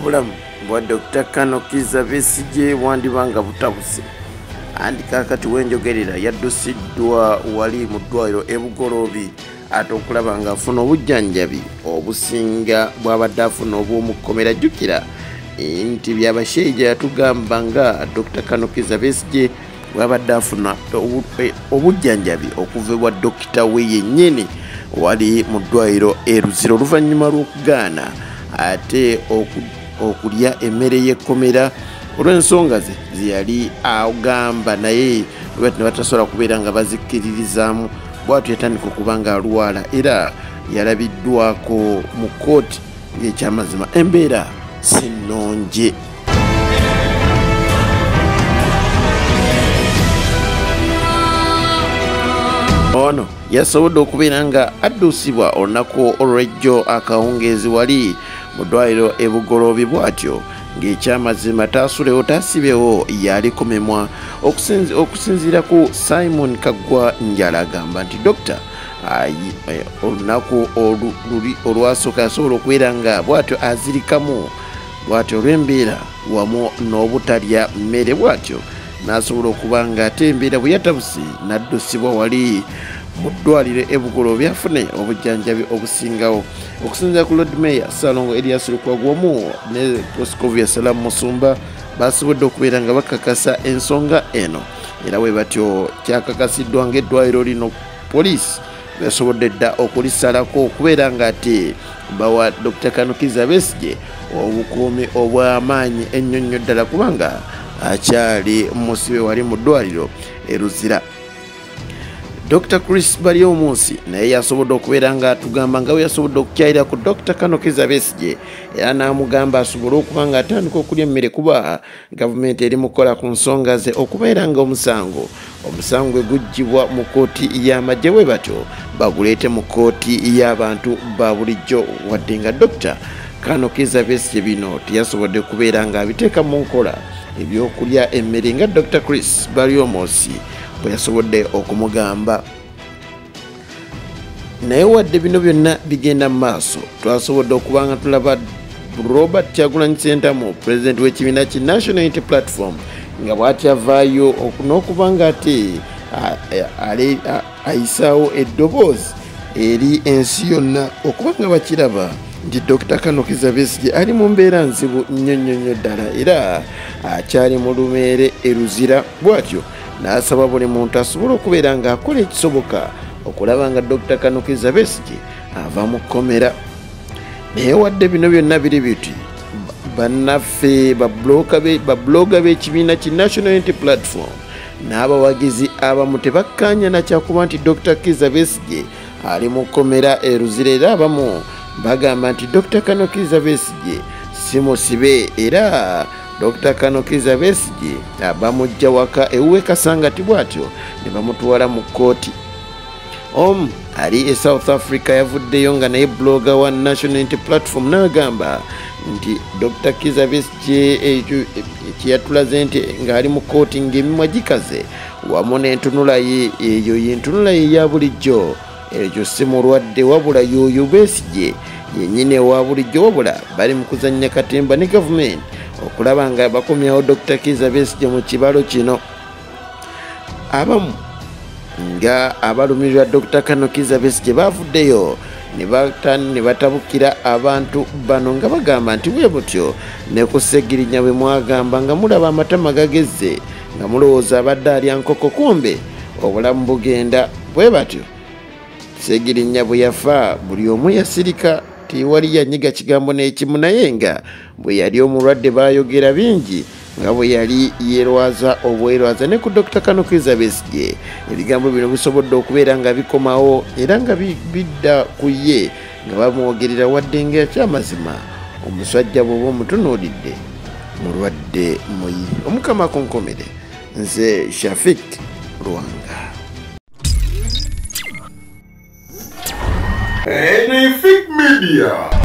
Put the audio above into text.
obulamu bwa Dr. Kano Kizza Besigye wandibanga butabuse andi kakati wenjogerera yaddusiddwa wali mu ddwaliro e Bugoloobi ate okulaba nga afuna obujjanjabi obusinga bw'abadde afuna obw'omukomera. Jjukira nti byabashaija yatugamba nga Dr. Kano Kizza Besigye bw'abadde afuna obujjanjabi okuva ewa dokita we yennyini wali mu ddwaliro e Luzira oluvannyuma lw'okugaana ate okulya emmere y'ekkomera olw'ensonga ze yali agamba naye lwati ne batasobola kubeera nga bazikkiririzaamu bw'atyo yatandika okuba nga alwala era yalabiddwako mu kkooti ng'ekyamazima embeera si nnungi. Ono yasobodde okubeera nga adduusibwa olunaku olw'ejjo akawungeezi wali mu ddwaliro e Bugoloobi bw'atyo ng'ekyamazima taasulewo taasibewo yali komemwa okusinziira ku Simon Kaggwa Njala agamba nti dokita olunaku olwasooka yasobola okubeera nga bw'atyo azirikamu bw'atyo olw'embeera wamu n'obutalya mmere bw'atyo n'asobola okuba nga ate embeera bwe yatabuse n'addusibwa wali mu ddwaliro e Bugoloobi afune obujjanjabi obusingawo. Okusinziira ku Lord Mayor Ssalongo Erias Lukwago wamu ne Proscovia Salamu Musumba basobodde okubeera nga bakakasa ensonga eno era bwe batyo kyakakasiddwa ng'eddwaliro lino poliisi basobodde dda okulisalako okubeera nga ate bawa Dr. Kano Kizza Besigye obukuumi obw'amaanyi ennyonnyo ddala kubanga akyali musibe wali mu ddwaliro e Luzira. Dr. Chris Baryomunsi naye yasobodde okubeera nga atugamba nga we yasobodde okukyayira ku Dr. Kano Kizza Besigye era n'amugamba asobole okuba nga atandika okulya emmere kuba gavumenti eri mu kukola ku nsonga ze okubeera nga omusango guggyibwa mu kkooti y'amagye bwe batyo baguleete mu kkooti y'abantu ba bulijjo wadde nga Dr. Kano Kizza Besigye bino teyasobodde kubeera nga abiteeka mu nkola ebyokulya emmere nga Dr. Chris Baryomunsi bwe yasobodde okumugamba. Naye wadde bino byonna bigenda mu maaso twasobodde okuba nga tulaba Robert Kyagulanyi Ssentamu pulezidenti w'ekibiina ki National Unity Platform nga bw'atyavaayo n'okuba nga ate ayisaawo eddoboozi eri ensi yonna okuba nga bakiraba nti Dr. Kano Kizza Besigye ali mu mbeera nzibu nnyo ddala era akyali mu lumeere e Luzira bw'atyo n'asaba buli muntu asobola okubeera ng'akola ekisoboka okulaba nga Dr. Kano Kizza Besigye ava mu kkomera. Naye wadde bino byonna biri biti bannaffe babloga b'ekibiina ki National Unity Platform n'abawagizi abamu tebakkaanya na kyakuba nti Dr. Kizza Besigye ali mu kkomera e Luzira era abamu bagamba nti Dr. Kano Kizza Besigye si musibe era Dr. Kano Kizza Besigye bamujja waka ewuwe Kasangati bw'atyo ne bamutwala mu kkooti. Ali e South Africa yavuddeyo nga naye blogger wa National Unity Platform n'agamba nti Dr. Kizza Besigye ekiyatulaze nti ng'ali mu kkooti ng'emimwa gikaze wamu n'entunula ye eyo y'entunula ye eya bulijjo ekyo si mulwadde wabula y'oyo Besigye yennyini ewa bulijjo wabula bali mu kuzannya katemba ne gavumenti okulaba nga bakomyawo Dr. Kizza Besigye mu kibalo kino. Abamu nga abalumirwa Dr. Kano Kizza Besigye bavuddeyo ne batabukira abantu bano nga bagamba nti bwe butyo ne ku Ssegirinya bwe mwagamba nga mulaba amatama gagezze nga mulowooza abadde alya nkoko kumbe obulamu bugenda bwe batyo. Ssegirinya bwe yafa buli omu yasirika tewali yanyiga kigambo n'ekimu naye nga bwe yali omulwadde baayogera bingi nga bwe yali yeerwaza obwerwaza ne ku Dr. Kano Kizza Besigye ebigambo bino bisobodde okubeera nga bikomawo era nga bidda ku ye nga bamwogerera wadde ng'ekyamazima omusajja bw'oba omutunuulidde mulwadde muyi. Omukama akonkomere. Nze Shafik Lwanga. Anything Media.